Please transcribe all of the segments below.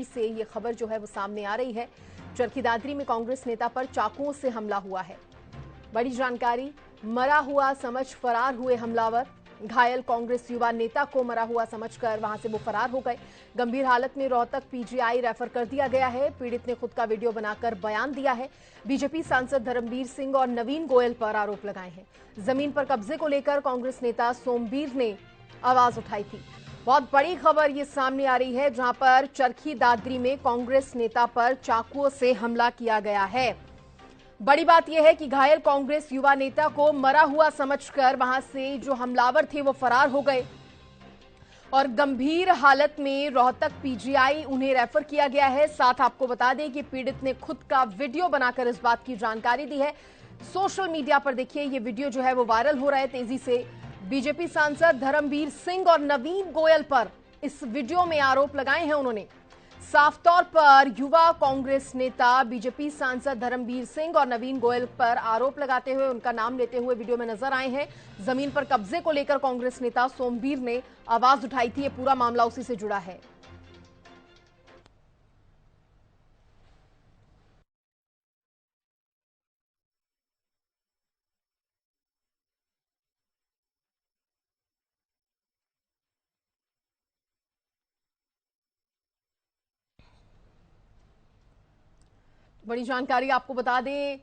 दादरी से ये खबर जो है वो सामने आ रही है। चरखी दादरी में कांग्रेस नेता पर चाकुओं से हमला हुआ है। बड़ी जानकारी, मरा हुआ समझ फरार हुए हमलावर। घायल कांग्रेस युवा नेता को मरा हुआ समझकर वहां से वो फरार हो गए। गंभीर हालत में रोहतक पीजीआई रेफर कर दिया गया है। पीड़ित ने खुद का वीडियो बनाकर बयान दिया है। बीजेपी सांसद धर्मवीर सिंह और नवीन गोयल पर आरोप लगाए हैं। जमीन पर कब्जे को लेकर कांग्रेस नेता सोमवीर ने आवाज उठाई थी। बहुत बड़ी खबर ये सामने आ रही है, जहां पर चरखी दादरी में कांग्रेस नेता पर चाकुओं से हमला किया गया है। बड़ी बात यह है कि घायल कांग्रेस युवा नेता को मरा हुआ समझकर वहां से जो हमलावर थे वो फरार हो गए और गंभीर हालत में रोहतक पीजीआई उन्हें रेफर किया गया है। साथ आपको बता दें कि पीड़ित ने खुद का वीडियो बनाकर इस बात की जानकारी दी है। सोशल मीडिया पर देखिए ये वीडियो जो है वो वायरल हो रहा है तेजी से। बीजेपी सांसद धर्मवीर सिंह और नवीन गोयल पर इस वीडियो में आरोप लगाए हैं उन्होंने। साफ तौर पर युवा कांग्रेस नेता बीजेपी सांसद धर्मवीर सिंह और नवीन गोयल पर आरोप लगाते हुए उनका नाम लेते हुए वीडियो में नजर आए हैं। जमीन पर कब्जे को लेकर कांग्रेस नेता सोमवीर ने आवाज उठाई थी। ये पूरा मामला उसी से जुड़ा है। बड़ी जानकारी आपको बता दें,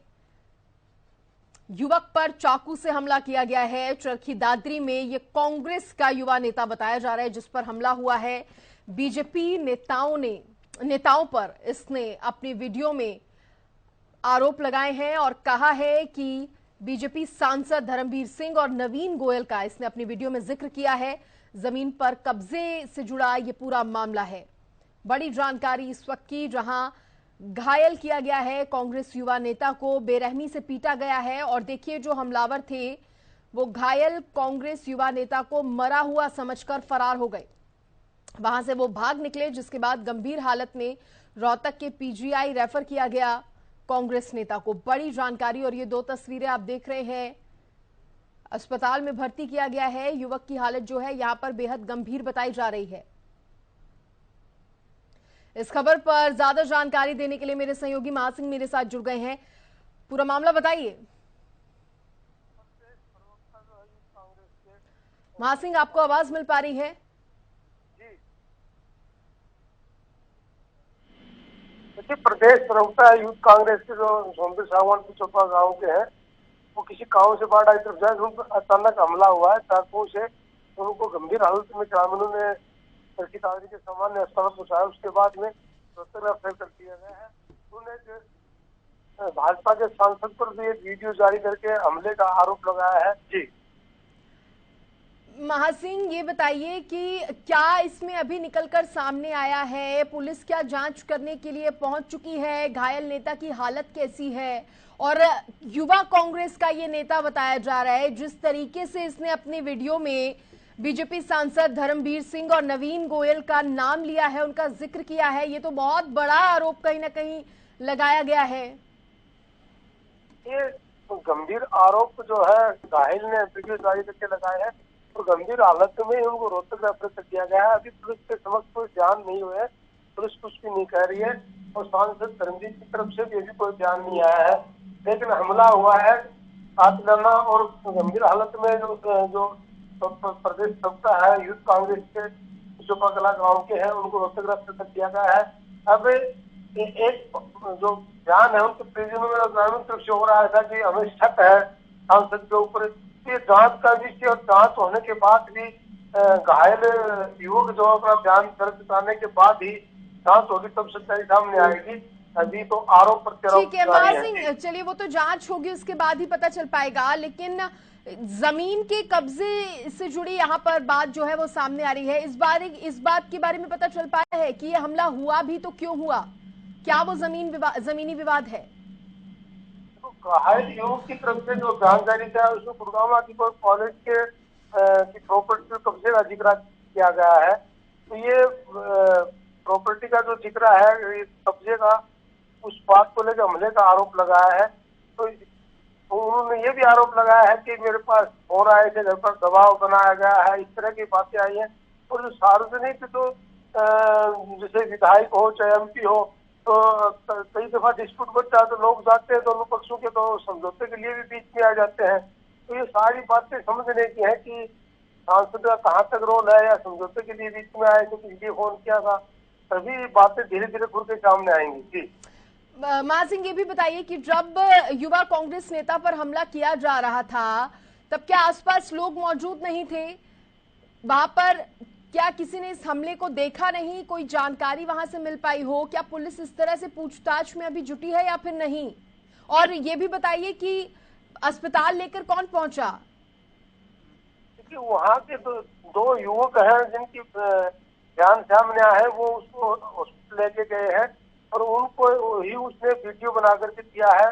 युवक पर चाकू से हमला किया गया है। चरखी दादरी में ये कांग्रेस का युवा नेता बताया जा रहा है जिस पर हमला हुआ है। बीजेपी नेताओं पर इसने अपनी वीडियो में आरोप लगाए हैं और कहा है कि बीजेपी सांसद धर्मवीर सिंह और नवीन गोयल का इसने अपनी वीडियो में जिक्र किया है। जमीन पर कब्जे से जुड़ा ये पूरा मामला है। बड़ी जानकारी इस वक्त की, जहां घायल किया गया है कांग्रेस युवा नेता को, बेरहमी से पीटा गया है और देखिए जो हमलावर थे वो घायल कांग्रेस युवा नेता को मरा हुआ समझकर फरार हो गए। वहां से वो भाग निकले, जिसके बाद गंभीर हालत में रोहतक के पीजीआई रेफर किया गया कांग्रेस नेता को। बड़ी जानकारी, और ये दो तस्वीरें आप देख रहे हैं, अस्पताल में भर्ती किया गया है। युवक की हालत जो है यहां पर बेहद गंभीर बताई जा रही है। इस खबर पर ज्यादा जानकारी देने के लिए मेरे सहयोगी महासिंह मेरे साथ जुड़ गए हैं। पूरा मामला बताइए महासिंह, आपको आवाज मिल पा रही है? देखिए, प्रदेश प्रवक्ता यूथ कांग्रेस के जो सोमवीर सागवान पिछोपा गांव के हैं, वो किसी गांव से बाढ़ आई तरफ जाए, उन पर अचानक हमला हुआ है चाकुओं से। उनको गंभीर हालत में ग्रामीणों ने चरखी दादरी के सामान्य अस्पताल पहुंचाया। उसके बाद में रेफर कर दिया गया है। उन्होंने भाजपा के सांसद पर भी एक वीडियो जारी करके हमले का आरोप लगाया है। जी महासिंह, ये बताइए कि क्या इसमें अभी निकलकर सामने आया है? पुलिस क्या जांच करने के लिए पहुंच चुकी है? घायल नेता की हालत कैसी है? और युवा कांग्रेस का ये नेता बताया जा रहा है, जिस तरीके से इसने अपने वीडियो में बीजेपी सांसद धर्मवीर सिंह और नवीन गोयल का नाम लिया है, उनका जिक्र किया है, ये तो बहुत बड़ा आरोप कहीं ना कहीं लगाया गया है। ये गंभीर आरोप जो है घायल ने वीडियो जारी करके लगाए हैं और गंभीर हालत में उनको रोहतक रेफर कर दिया गया है। अभी पुलिस के समक्ष कोई बयान नहीं हुए, पुलिस कुछ भी नहीं कह रही है और सांसद धर्मवीर की तरफ से भी कोई बयान नहीं आया है। लेकिन हमला हुआ है कातिलाना और गंभीर हालत में जो प्रदेश प्रवक्ता है यूथ कांग्रेस के पिछोपाकला गाँव के हैं, उनको रोहतक रेफर कर दिया गया है। अब एक जो बयान है उनके प्रेजेंट में ग्रामीण तरफ से हो रहा था कि हमें शक है सांसद के ऊपर। ये जांच का विषय और जांच होने के बाद भी घायल युवक जो अपना बयान दर्ज कराने के बाद ही जांच होगी, तब सच्चाई सामने आएगी। अभी तो आरोप प्रत्यारोप ठीक है महासिंह, चलिए वो तो जांच होगी, उसके बाद ही पता चल पाएगा। लेकिन जमीन के कब्जे से जुड़ी यहाँ पर बात जो है वो सामने आ रही है। इस बात के बारे में पता चल पाया है कि ये हमला हुआ भी तो क्यों हुआ? क्या वो जमीनी विवाद है? तो घायल युवक की तरफ से जो बयान जारी था उसमें गुड़गांव की कोई कॉलेज के की प्रॉपर्टी कब्जे का जिक्र किया गया है। तो ये प्रॉपर्टी का जो जिक्र है कब्जे का, उस बात को लेकर हमले का आरोप लगाया है। तो उन्होंने ये भी आरोप लगाया है कि मेरे पास फोन आए थे, घर पर दबाव बनाया गया है, इस तरह की बातें आई हैं। और जो सार्वजनिक जो जैसे विधायक हो चाहे एमपी हो, तो कई दफा डिस्प्यूट बनता है तो लोग जाते हैं दोनों पक्षों के, तो समझौते के लिए भी बीच में आ जाते हैं। तो ये सारी बातें समझने की है कि सांसद का कहाँ तक रोल है, या समझौते के लिए बीच में आए तो किसलिए फोन किया था। सभी बातें धीरे धीरे खुल के सामने आएंगी। जी महासिंह, ये भी बताइए कि जब युवा कांग्रेस नेता पर हमला किया जा रहा था तब क्या आसपास लोग मौजूद नहीं थे वहां पर? क्या किसी ने इस हमले को देखा नहीं? कोई जानकारी वहां से मिल पाई हो? क्या पुलिस इस तरह से पूछताछ में अभी जुटी है या फिर नहीं? और ये भी बताइए कि अस्पताल लेकर कौन पहुंचा? क्योंकि वहाँ के दो युवक हैं जिनकी ध्यान सामने आया है, वो उसको हॉस्पिटल लेके गए हैं और उनको ही उसने वीडियो बना करके दिया है,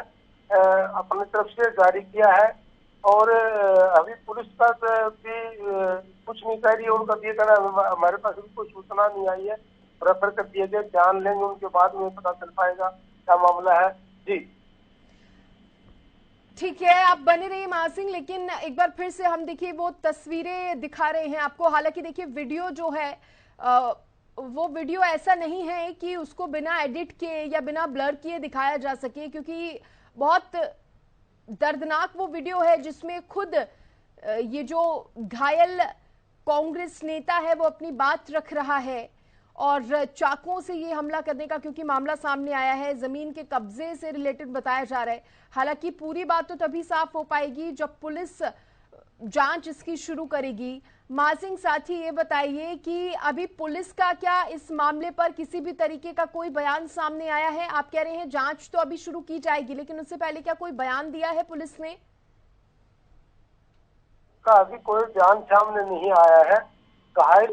अपनी तरफ से जारी किया है। और अभी पुलिस का भी कुछ नहीं कह रही है। उनका ये कहना है हमारे पास अभी कोई सूचना नहीं आई है, रेफर कर दिए गए, जान लेंगे उनके बाद में पता चल पाएगा क्या मामला है। जी ठीक है, आप बने रहिए महासिंह, लेकिन एक बार फिर से हम देखिए वो तस्वीरें दिखा रहे हैं आपको। हालांकि देखिए वीडियो जो है वो वीडियो ऐसा नहीं है कि उसको बिना एडिट किए या बिना ब्लर किए दिखाया जा सके, क्योंकि बहुत दर्दनाक वो वीडियो है जिसमें खुद ये जो घायल कांग्रेस नेता है वो अपनी बात रख रहा है और चाकुओं से ये हमला करने का क्योंकि मामला सामने आया है, जमीन के कब्जे से रिलेटेड बताया जा रहा है। हालांकि पूरी बात तो तभी साफ हो पाएगी जब पुलिस जांच इसकी शुरू करेगी। महासिंह, साथ ही ये बताइए कि अभी पुलिस का क्या इस मामले पर किसी भी तरीके का कोई बयान सामने आया है? आप कह रहे हैं जांच तो अभी शुरू की जाएगी, लेकिन उससे पहले क्या कोई बयान दिया है पुलिस ने? का अभी कोई बयान सामने नहीं आया है। घायल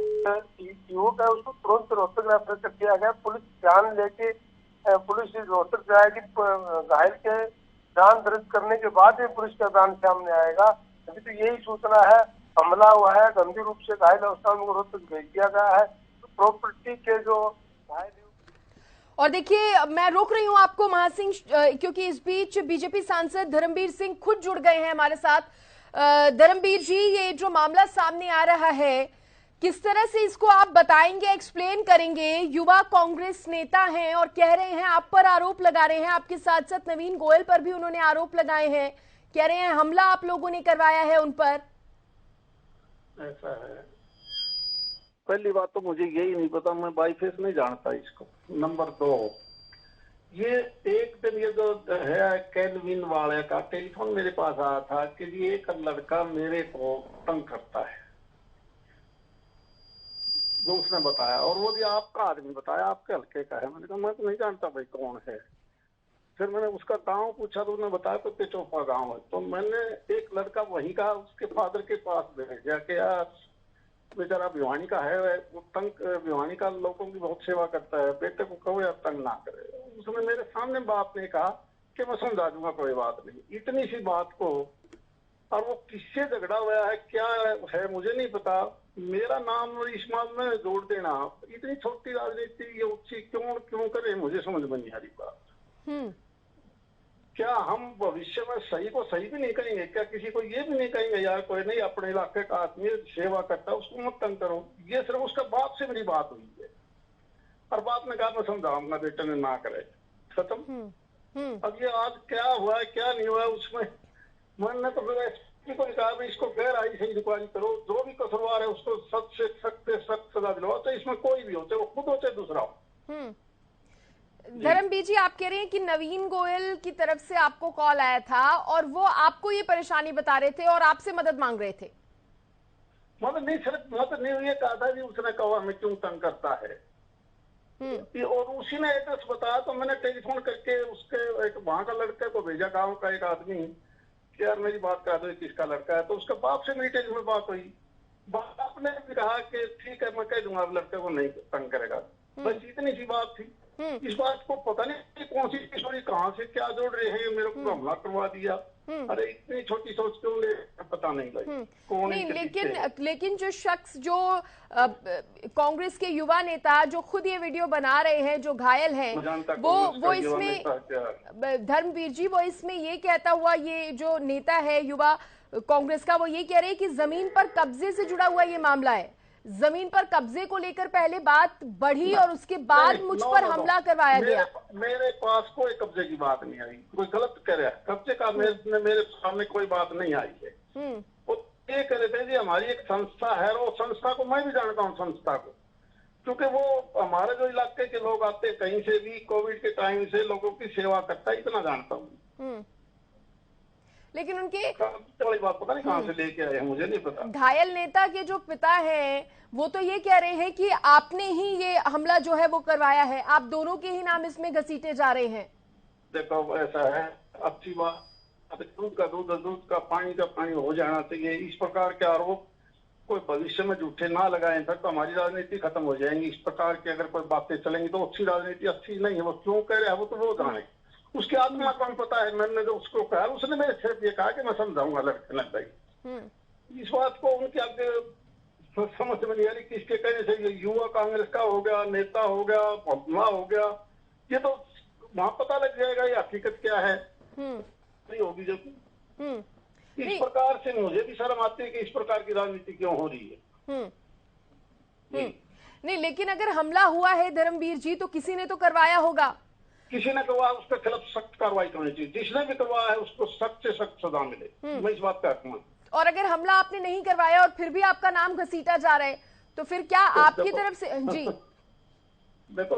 युवक है उसको तुरंत रोहतक रेफर कर दिया गया। पुलिस बयान लेके पुलिस रोहतक जाएगी। घायल के बयान दर्ज करने के बाद ही पुलिस का बयान सामने आएगा। अभी तो यही सूचना है, हमला हुआ है, गंभीर रूप से घायल अवस्था में रोहतक भेज दिया गया है। तो प्रॉपर्टी के जो घायल, और देखिए मैं रोक रही हूं आपको महासिंह क्योंकि इस बीच बीजेपी सांसद धर्मवीर सिंह खुद जुड़ गए हैं हमारे साथ। धर्मवीर जी, ये जो मामला सामने आ रहा है किस तरह से इसको आप बताएंगे, एक्सप्लेन करेंगे? युवा कांग्रेस नेता हैं और कह रहे हैं, आप पर आरोप लगा रहे हैं, आपके साथ साथ नवीन गोयल पर भी उन्होंने आरोप लगाए हैं, कह रहे हैं हमला आप लोगों ने करवाया है उन पर। ऐसा है, पहली बात तो मुझे यही नहीं पता, मैं बाईफेस नहीं जानता इसको। नंबर 2, ये एक दिन ये जो है कैलविन वाले का टेलीफोन मेरे पास आया था कि ये एक लड़का मेरे को तंग करता है, जो उसने बताया। और वो भी आपका आदमी बताया, आपके हल्के का है। मैंने कहा मैं तो नहीं जानता भाई कौन है। फिर मैंने उसका गांव पूछा तो उसने बताया तो पिचोपा गांव है। तो मैंने एक लड़का वहीं का उसके फादर के पास भेजा कि यार बेचारा भिवानी का है, वो तंग भिवानी का लोगों की बहुत सेवा करता है, बेटे को कहो यार तंग ना करे। उसने मेरे सामने बाप ने कहा कि मैं समझा दूंगा, कोई बात नहीं। इतनी सी बात को, और वो किससे झगड़ा हुआ है क्या है मुझे नहीं पता, मेरा नाम और इस मामले में जोड़ देना, इतनी छोटी राजनीति ये ऊंची क्यों करे, मुझे समझ में नहीं आ रही बात। क्या हम भविष्य में सही को सही भी नहीं कहेंगे? क्या किसी को ये भी नहीं कहेंगे यार कोई नहीं अपने इलाके का आदमी सेवा करता है उसको मत तंग करो? ये सिर्फ उसका बाप से मेरी बात हुई है और बाप ने कहा मैं समझाऊंगा बेटे ने ना करे, खत्म। अब ये आज क्या हुआ है क्या नहीं हुआ है उसमें मैंने तो फिर को कहा इसको गैरहाजिरी से इंक्वायरी करो, जो भी कसूरवार है उसको सख्त से सख्त सजा दिलवाओ, तो इसमें कोई भी हो, चाहे वो खुद हो चाहे दूसरा हो। धर्मवीर जी, आप कह रहे हैं कि नवीन गोयल की तरफ से आपको कॉल आया था और वो आपको ये परेशानी बता रहे थे और आपसे मदद मांग रहे थे। मदद नहीं, सिर्फ मदद नहीं हुई, कहा था उसने कहा मैं क्यों तंग करता है। और उसी ने एड्रेस बताया तो मैंने टेलीफोन करके उसके एक वहां का लड़के को भेजा, गाँव का एक आदमी, कि यार मेरी बात करा दो किसका लड़का है। तो उसके बाप से मेरी टेलीफोन में बात हुई, बाप ने भी कहा कि ठीक है मैं कह दूंगा लड़के को नहीं तंग करेगा। बस इतनी सी बात थी। इस बात को पता नहीं कौन सी किशोरी कहाँ से क्या जोड़ रहे हैं, मेरे को हमला करवा दिया। अरे इतनी छोटी सोच क्यों ले, पता नहीं भाई कौन नहीं, लेकिन जो शख्स जो कांग्रेस के युवा नेता जो खुद ये वीडियो बना रहे हैं, जो घायल हैं, वो इसमें धर्मवीर जी वो इसमें ये कहता हुआ, ये जो नेता है युवा कांग्रेस का, वो ये कह रहे हैं कि जमीन पर कब्जे से जुड़ा हुआ ये मामला है, जमीन पर कब्जे को लेकर पहले बात बढ़ी और उसके बाद मुझ पर हमला करवाया गया। मेरे पास कोई कब्जे की बात नहीं आई, कोई गलत कह रहा है। कब्जे का मेरे सामने कोई बात नहीं आई है। वो ये कह रहे थे जी हमारी एक संस्था है, और वो संस्था को मैं भी जानता हूँ, संस्था को, क्योंकि वो हमारे जो इलाके के लोग आते कहीं से भी, कोविड के टाइम से लोगों की सेवा करता है, इतना जानता हूँ। लेकिन उनके वाली बात पता नहीं कहां से लेके आए हैं, मुझे नहीं पता। घायल नेता के जो पिता हैं वो तो ये कह रहे हैं कि आपने ही ये हमला जो है वो करवाया है, आप दोनों के ही नाम इसमें घसीटे जा रहे हैं। देखो ऐसा है, अच्छी बात, दूध का दूध, दूध का पानी हो जाना चाहिए। इस प्रकार के आरोप कोई भविष्य में झूठे ना लगाएं, फिर तो हमारी राजनीति खत्म हो जाएंगी। इस प्रकार की अगर कोई बातें चलेंगी तो अच्छी राजनीति अच्छी नहीं है। वो क्यों कह रहे हैं वो तो वो जाने, उसकी आत्मा कौन पता है। मैंने जो उसको कहा, उसने मेरे सिर्फ ये कहा कि मैं समझाऊंगा लड़के लग गई। इस बात को उनके आगे समझ में नहीं आ रही। किसके कहने से ये युवा कांग्रेस का हो गया, नेता हो गया, हमला हो गया, ये तो वहां पता लग जाएगा ये हकीकत क्या है। नहीं होगी जब इस प्रकार से मुझे भी शर्म आती है कि इस प्रकार की राजनीति क्यों हो रही है। नहीं, लेकिन अगर हमला हुआ है धर्मवीर जी तो किसी ने तो करवाया होगा। किसी ने करवाया, उसके खिलाफ सख्त कार्रवाई करनी चाहिए। जिसने भी करवाया है उसको सख्त से सख्त सजा मिले। मैं इस बात का हकूमत। और अगर हमला आपने नहीं करवाया और फिर भी आपका नाम घसीटा जा रहा है तो फिर क्या तो आपकी तरफ से जी देखो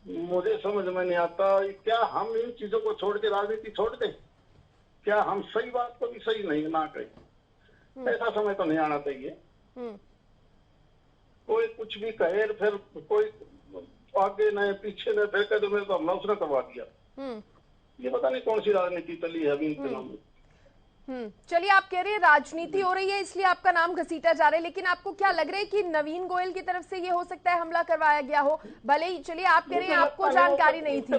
मुझे समझ में नहीं आता, क्या हम इन चीजों को छोड़ के राजनीति छोड़ दें? क्या हम सही बात को भी सही नहीं ना कहें? ऐसा समय तो नहीं आना चाहिए। कोई कुछ भी कहे, फिर कोई आगे न पीछे न फिर कहे तो मेरे तो हमला उसने करवा दिया। ये पता नहीं कौन सी राजनीति चली है अभी इन दिनों में। चलिए, आप कह रहे हैं राजनीति हो रही है इसलिए आपका नाम घसीटा जा रहा है, लेकिन आपको क्या लग रहा है कि नवीन गोयल की तरफ से ये हो सकता है हमला करवाया गया हो? भले ही चलिए आप कह रहे हैं आपको जानकारी नहीं थी।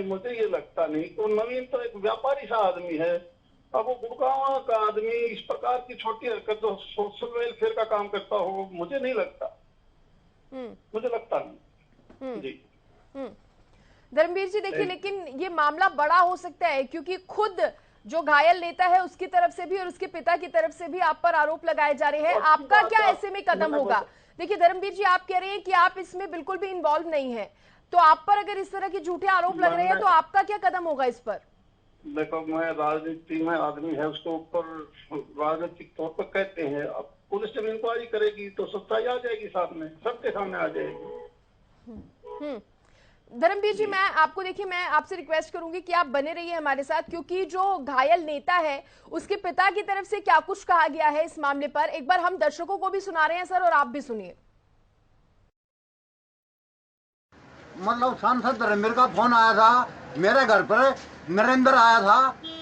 मुझे ये लगता नहीं। तो नवीन तो एक व्यापारी सा आदमी है। अब वो गुड़गांव का आदमी इस प्रकार की छोटी हरकत जो सोशल वेलफेयर का काम करता हो, मुझे नहीं लगता। मुझे लगता नहीं जी। धर्मवीर जी देखिए, लेकिन ये मामला बड़ा हो सकता है क्योंकि खुद जो घायल नेता है उसकी तरफ से भी और उसके पिता की तरफ से भी आप पर आरोप लगाए जा रहे हैं। आपका क्या ऐसे में कदम होगा? देखिए धर्मवीर जी, आप कह रहे हैं कि आप इसमें बिल्कुल भी इन्वॉल्व नहीं है, तो आप पर अगर इस तरह के झूठे आरोप लग रहे हैं तो आपका क्या कदम होगा इस पर? देखो, मैं राजनीति में आदमी है, उसको ऊपर राजनीतिक तौर पर कहते हैं। अब पुलिस जब इंक्वायरी करेगी तो सच्चाई आ जाएगी, सामने सबके सामने आ जाएगी। धर्मवीर जी, मैं आपको देखिए, मैं आपसे रिक्वेस्ट करूंगी कि आप बने रहिए हमारे साथ, क्योंकि जो घायल नेता है उसके पिता की तरफ से क्या कुछ कहा गया है इस मामले पर एक बार हम दर्शकों को भी सुना रहे हैं सर, और आप भी सुनिए। मतलब सांसद धर्मवीर का फोन आया था मेरे घर पर, नरेंद्र आया था,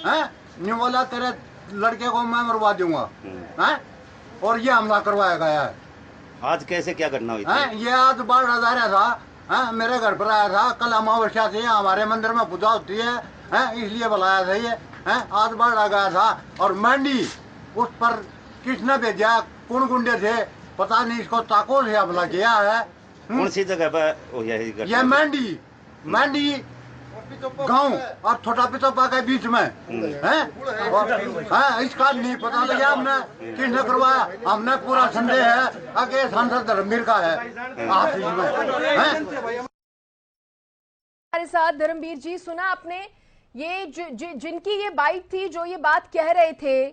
हैं नहीं बोला तेरे लड़के को मैं मरवा दूंगा, हैं और ये हमला करवाया गया है। आज कैसे क्या घटना हुई थी? ये आज बाढ़ आ रहा था, हाँ मेरे घर पर आया था। कल अमावस्या से हमारे मंदिर में पूजा होती है, इसलिए बुलाया था। ये आज बाढ़ आ गया था और मंडी उस पर किसने भेजा, कौन गुंडे थे पता नहीं, इसको ताकों से हमला किया है। कौन सी जगह पर ये मंडी गांव और छोटा पितोपा के बीच में है। इसका नहीं पता लगा हमने किसने करवाया। हमने पूरा संदेह है आगे सांसद धर्मवीर का है। हमारे साथ धर्मवीर जी, सुना आपने ये जिनकी ये बाइट थी, जो ये बात कह रहे थे,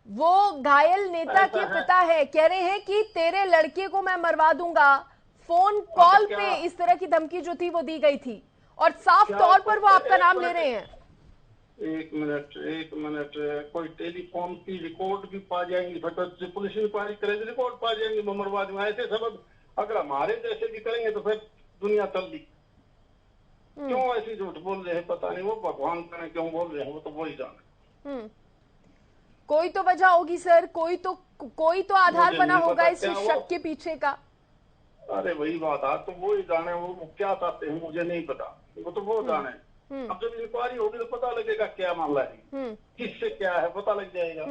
वो घायल नेता के पिता है। कह रहे हैं कि तेरे लड़के को मैं मरवा दूंगा। फोन कॉल पे इस तरह की धमकी जो थी वो दी गई थी और साफ तौर पर वो आपका नाम ले रहे हैं। एक मिनट, कोई टेलीफोन की रिकॉर्ड भी पा जाएंगी, पुलिस इंक्वायरी करेगी, रिकॉर्ड पा जाएंगी ममरवाद में। ऐसे सबक अगर हमारे जैसे भी करेंगे तो फिर दुनिया चल दी। क्यों ऐसी झूठ बोल रहे हैं पता नहीं, वो भगवान जाने क्यों बोल रहे हैं, वो तो वही जाने। कोई तो वजह होगी सर, कोई तो आधार बना होगा इस शक के पीछे का। अरे वही बात है, तो वो ही जाने वो क्या चाहते हैं, मुझे नहीं पता, वो तो वो जाने। अब जब इंक्वायरी होगी तो पता लगेगा क्या मामला है, किससे क्या है पता लग जाएगा।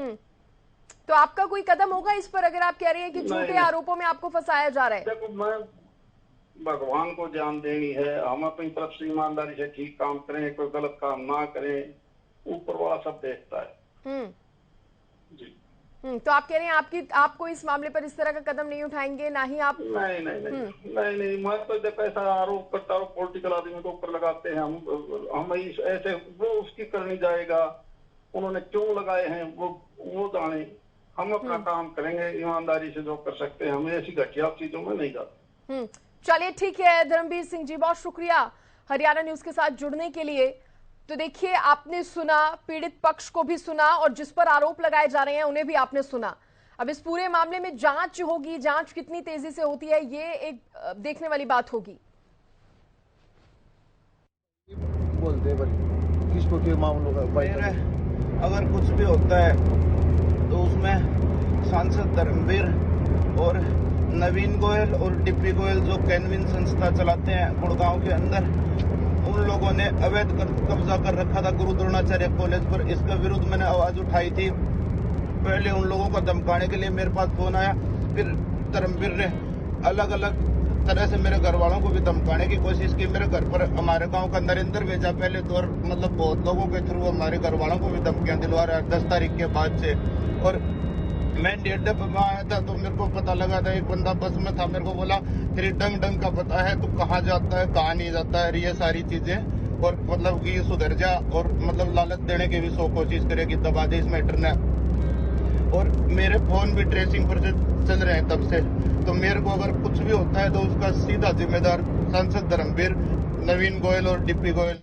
तो आपका कोई कदम होगा इस पर, अगर आप कह रहे हैं कि झूठे आरोपों में आपको फंसाया जा रहा है? देखो, मैं भगवान को जान देनी है, हम अपनी तरफ से ईमानदारी से ठीक काम करें, कोई गलत काम ना करें, ऊपर वाला सब देखता है जी। तो आप कह रहे हैं आपको इस मामले पर इस तरह का कदम नहीं उठाएंगे, ना ही आप? नहीं, मैं तो देखो ऐसा आरोप प्रत्यारोप पॉलिटिकल आदमी के ऊपर लगाते हैं हम ऐसे, वो उसकी करनी जाएगा, उन्होंने क्यों लगाए हैं वो जाने। हम अपना काम करेंगे ईमानदारी से, जो कर सकते हैं। हम ऐसी घटिया चीजों में नहीं जाते। चलिए ठीक है धर्मवीर सिंह जी, बहुत शुक्रिया हरियाणा न्यूज के साथ जुड़ने के लिए। तो देखिए, आपने सुना, पीड़ित पक्ष को भी सुना और जिस पर आरोप लगाए जा रहे हैं उन्हें भी आपने सुना। अब इस पूरे मामले में जांच होगी, जांच कितनी तेजी से होती है ये एक देखने वाली बात होगी। बोलते किसको के मामलों का अगर कुछ भी होता है तो उसमें सांसद धर्मवीर और नवीन गोयल और डिप्टी गोयल जो कैनविन संस्था चलाते हैं गुड़गांव के अंदर, उन लोगों ने अवैध कब्जा कर रखा था गुरु द्रोणाचार्य कॉलेज पर। इसके विरुद्ध मैंने आवाज उठाई थी। पहले उन लोगों को धमकाने के लिए मेरे पास फोन आया, फिर धर्मवीर ने अलग अलग तरह से मेरे घर वालों को भी धमकाने की कोशिश की। मेरे घर पर हमारे गांव का नरेंद्र भेजा पहले तो, और मतलब बहुत लोगों के थ्रू हमारे घर वालों को भी धमकियां दिलवा रहा है 10 तारीख के बाद से। और मैं 1.5 पे आया था तो मेरे को पता लगा था, एक बंदा बस में था, मेरे को बोला तेरी डंग का पता है, तू कहाँ जाता है कहाँ नहीं जाता है, ये सारी चीजें। और मतलब कि सुधर जा, और मतलब लालच देने की भी 100 कोशिश करेगी, दबा दे इस मैटर ने। और मेरे फोन भी ट्रेसिंग पर चल रहे हैं तब से। तो मेरे को अगर कुछ भी होता है तो उसका सीधा जिम्मेदार सांसद धर्मवीर, नवीन गोयल और डिप्टी गोयल